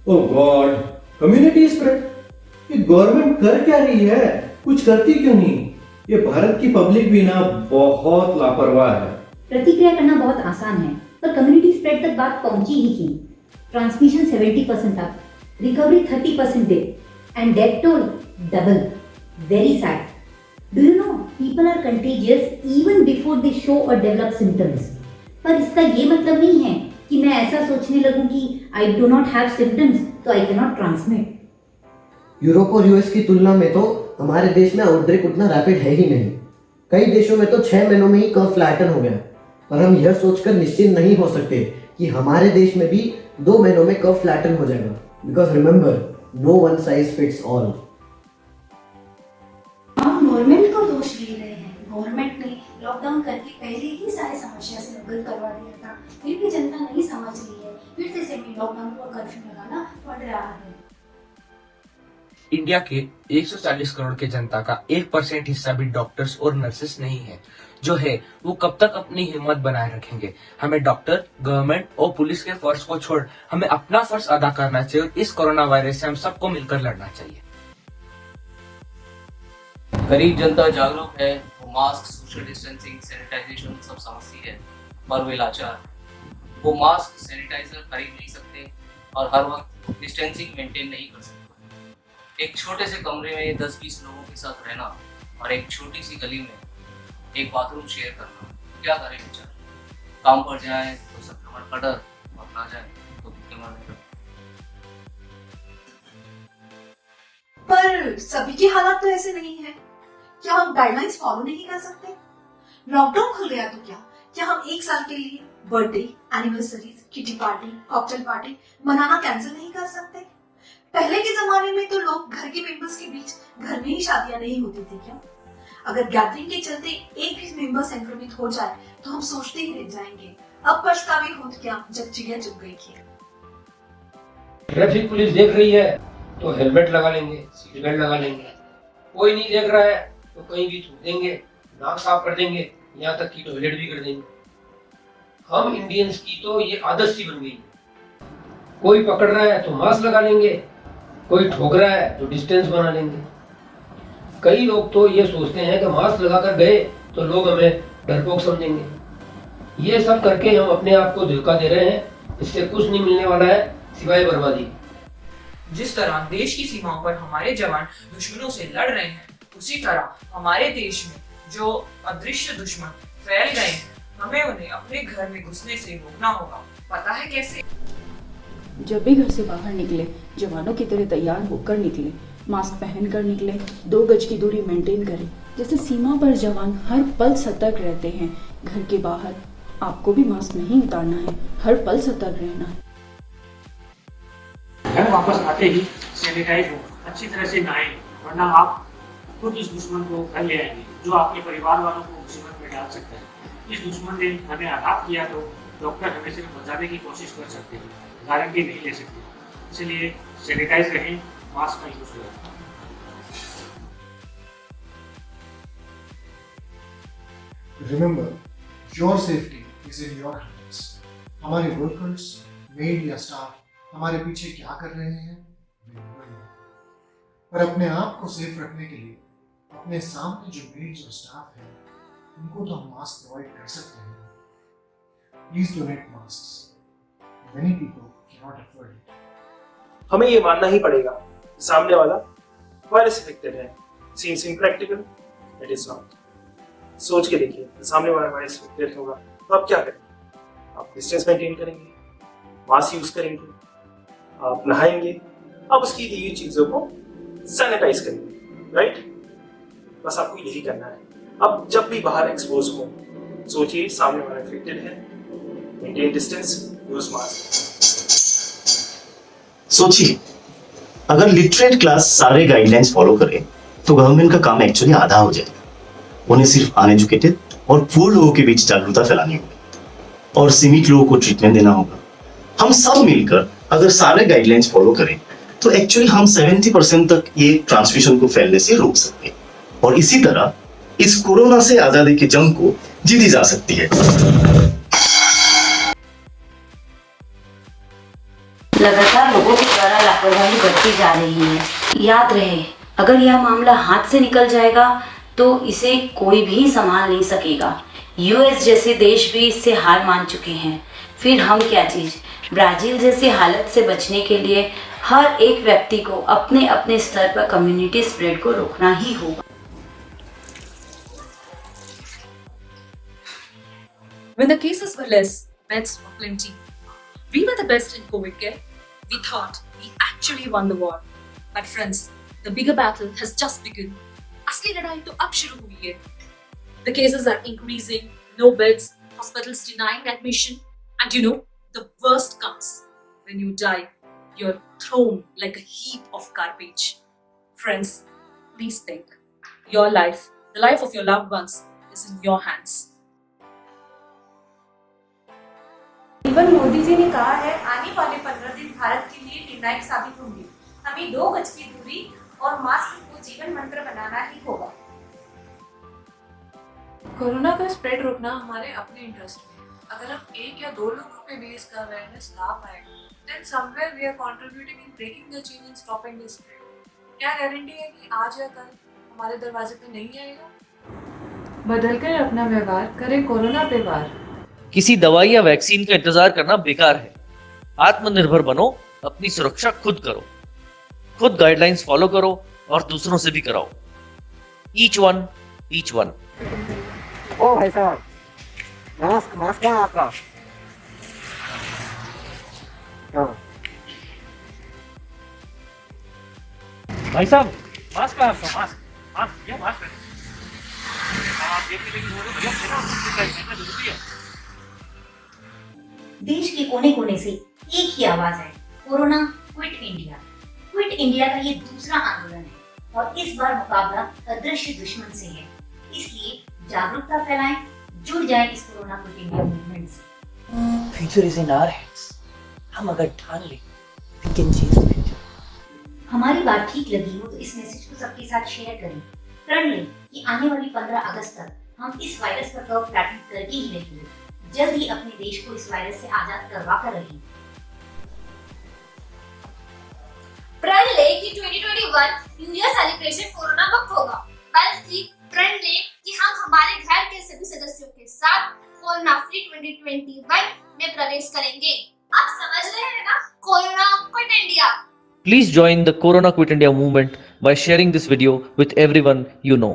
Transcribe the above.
ओ God, community spread. ये government कर क्या रही है? कुछ करती क्यों नहीं? ये भारत की पब्लिक भी ना बहुत लापरवाह है। प्रतिक्रिया करना बहुत आसान है, पर कम्युनिटी स्प्रेड तक बात पहुंची ही क्यों? Transmission 70% up, recovery 30% dip, and death toll double. Very sad. Do you know people are contagious even before they show or develop symptoms? पर इसका ये मतलब नहीं है कि मैं ऐसा सोचने लगूं कि I do not have symptoms तो I cannot transmit. यूरोप और यूएस की तुलना में तो हमारे देश में आउटब्रेक उतना रैपिड है ही नहीं। कई देशों में तो 6 महीनों में ही कर्व फ्लैटन हो गया। पर हम यह सोचकर निश्चिंत नहीं हो सकते कि हमारे देश में भी 2 महीनों में कर्व फ्लैटन हो जाएगा। Because remember, no one size fits all. हम गवर्नमेंट को दोष दे रहे हैं। गवर्नमेंट ने लॉकडाउन करके पहले ही सारी समस्या से अवगत करवा दिया था, फिर भी जनता नहीं समझ रही है। फिर से सेमी लॉकडाउन और कर्फ्यू लगाना पड़ रहा है। इंडिया के 140 करोड़ के जनता का 1% हिस्सा भी डॉक्टर्स और नर्सेस नहीं है। जो है वो कब तक अपनी हिम्मत बनाए रखेंगे? हमें डॉक्टर, गवर्नमेंट और पुलिस के फर्ज को छोड़ हमें अपना फर्ज अदा करना चाहिए और इस कोरोना वायरस से हम सबको मिलकर लड़ना चाहिए। गरीब जनता जागरूक है, वो मास्क, सोशल डिस्टेंसिंग, सैनिटाइजेशन सब समझती है, पर वे लाचार। वो मास्क, सैनिटाइजर खरीद नहीं सकते और हर वक्त डिस्टेंसिंग मेंटेन नहीं कर सकते। एक छोटे से कमरे में 10-20 लोगों के साथ रहना और एक छोटी सी गली में एक बाथरूम शेयर करना, क्या करें बेचारे? काम पर जाए तो संक्रमण का डर और ना जाए तो भूखे मरने का। पर सभी की हालत तो ऐसे नहीं है। क्या हम गाइडलाइंस फॉलो नहीं कर सकते? लॉकडाउन खुल गया तो क्या हम एक साल के लिए birthday, anniversaries, kitty party, cocktail party मनाना कैंसिल नहीं कर सकते? पहले के जमाने में तो लोग घर के मेंबर्स के बीच घर में ही शादियां नहीं होती थी क्या? अगर गैदरिंग के चलते एक भी मेंबर संक्रमित हो जाए तो हम सोचते ही रह जाएंगे, अब पछतावे होत क्या जब चिड़िया चुग गई थी। ट्रैफिक पुलिस देख रही है तो हेलमेट लगा लेंगे, सीट बेल्ट लगा लेंगे। कोई नहीं देख रहा है तो कहीं भी थूक देंगे, नाक साफ कर देंगे, यहाँ तक कि टॉयलेट भी कर देंगे। हम इंडियंस की तो ये आदत सी बन गई है। कोई पकड़ रहा है तो मास्क लगा लेंगे, कोई ठोक रहा है तो डिस्टेंस बना लेंगे। कई लोग तो ये सोचते हैं कि मास्क लगाकर गए तो लोग हमें डरपोक समझेंगे। ये सब करके हम अपने आप को धोखा दे रहे हैं। इससे कुछ नहीं मिलने वाला है सिवाय बर्बादी। जिस तरह देश की सीमाओं पर हमारे जवान दुश्मनों से लड़ रहे हैं, उसी तरह हमारे देश में जो अदृश्य दुश्मन फैल गए हैं, हमें उन्हें अपने घर में घुसने से रोकना होगा। पता है कैसे? जब भी घर से बाहर निकले, जवानों की तरह तैयार होकर निकले, मास्क पहनकर निकले, 2 गज की दूरी मेंटेन करें। जैसे सीमा पर जवान हर पल सतर्क रहते हैं, घर के बाहर आपको भी मास्क नहीं उतारना है, हर पल सतर्क रहना है। घर वापस आते ही सैनिटाइज हो, अच्छी तरह से नहाएं, वरना आप खुद इस दुश्मन को घर ले आएंगे जो आपके परिवार वालों को मुसीबत में डाल सकता है। इस दुश्मन ने हमें आघात किया तो डॉक्टर हमें सिर्फ बचाने की कोशिश कर सकते हैं, गारंटी नहीं ले सकते। इसलिए सैनिटाइज रहें, मास्क का यूज करें। Remember, your safety is in your hands. हमारे वर्कर्स, मेड या स्टाफ हमारे पीछे क्या कर रहे हैं वे नहीं। पर अपने आप को सेफ रखने के लिए अपने सामने जो मेड्स और स्टाफ है उनको तो हम मास्क प्रोवाइड कर सकते हैं। Please donate masks. Many people cannot afford it. हमें ये मानना ही पड़ेगा कि सामने वाला वायरस इफेक्टेड है। Seems impractical, it is not. सोच के देखिए, सामने वाला वायरस इफेक्टेड होगा तो आप क्या करेंगे? आप डिस्टेंस मेंटेन करेंगे, मास्क यूज करेंगे, आप नहाएंगे, आप उसकी दी हुई चीजों को सैनिटाइज करेंगे, राइट? बस आपको यही करना है। अब जब भी बाहर एक्सपोज हो, सोचिए सामने वाला इफेक्टेड है, मेंटेन डिस्टेंस, यूज मास्क। सोचिए, अगर लिटरेट क्लास सारे गाइडलाइंस फॉलो करे तो गवर्नमेंट का काम एक्चुअली आधा हो जाएगा। उन्हें सिर्फ अनएजुकेटेड और पुअर लोगों के बीच जागरूकता फैलानी होगी और सीमित लोगों को ट्रीटमेंट देना होगा। हम सब मिलकर अगर सारे गाइडलाइंस फॉलो करें तो एक्चुअली हम 70% तक ये ट्रांसमिशन को फैलने से रोक सकते हैं और इसी तरह इस कोरोना से आजादी की जंग को जीती जा सकती है। लगातार लोगों के द्वारा लापरवाही बढ़ती जा रही है। याद रहे, अगर यह मामला हाथ से निकल जाएगा तो इसे कोई भी संभाल नहीं सकेगा। यूएस जैसे देश भी इससे हार मान चुके हैं। फिर हम क्या चीज। ब्राजील जैसी हालत से बचने के लिए हर एक व्यक्ति को अपने अपने स्तर पर कम्युनिटी स्प्रेड को रोकना ही होगा। When the cases were less, beds were plenty. We were the best in COVID care. We thought we actually won the war. But friends, the bigger battle has just begun. असली लड़ाई तो अब शुरू हुई है. The cases are increasing, no beds, hospitals denying admission, and you know, the worst comes when you die. You're thrown like a heap of garbage. Friends, please think. Your life, the life of your loved ones, is in your hands. Even Modi ji ने कहा है आने वाले 15 दिन भारत के लिए निर्णायक साबित होंगे। हमें 2 गज की दूरी और मास्क को जीवन मंत्र बनाना ही होगा। कोरोना का स्प्रेड रोकना हमारे अपने इंटरेस्ट में है। अगर हम 1 या 2 लोगों पे भी इसका अवेयरनेस ला पाए, then somewhere we are contributing in breaking the chain and stopping the spread. क्या गारंटी है कि आज या कल हमारे दरवाजे पे नहीं आएगा? बदलकर अपना व्यवहार करें कोरोना पे वार। किसी दवाई या वैक्सीन का इंतजार करना बेकार है। आत्मनिर्भर बनो, अपनी सुरक्षा खुद करो, खुद गाइडलाइंस फॉलो करो और दूसरों से भी कराओ। Each one. ओ भाई साहब, मास्क कहाँ आपका? भाई साहब, मास्क कहाँ आपका? मास्क ये मास्क है। आप देखने लगी हो रहे भैया, जरूरी है। देश के कोने कोने से एक ही आवाज है, corona quit India. Quit India का ये दूसरा आंदोलन है और इस बार मुकाबला अदृश्य दुश्मन से है। इसलिए जागरूकता फैलाएं, जुड़ जाएं इस कोरोना क्विट इंडिया मूवमेंट से। Future is in our hands. हम अगर ठान लें, we can change the future. हमारी बात ठीक लगी हो तो इस मैसेज को सबके साथ शेयर करें। प्रण लें कि आने वाली 15 अगस्त तक हम इस वायरस का कर्व फ्लैटन करके ही रहेंगे। जल्द ही अपने देश को इस वायरस से आजाद करवा कर रहेंगे। प्रण ले कि 2021 न्यू ईयर सेलिब्रेशन कोरोना मुक्त होगा, बल्कि प्रण ले कि हम हमारे घर के सभी सदस्यों के साथ कोरोना फ्री 2021 में प्रवेश करेंगे। आप समझ रहे हैं ना? Corona quit India. Please join the Corona Quit India movement by sharing this video with everyone you know.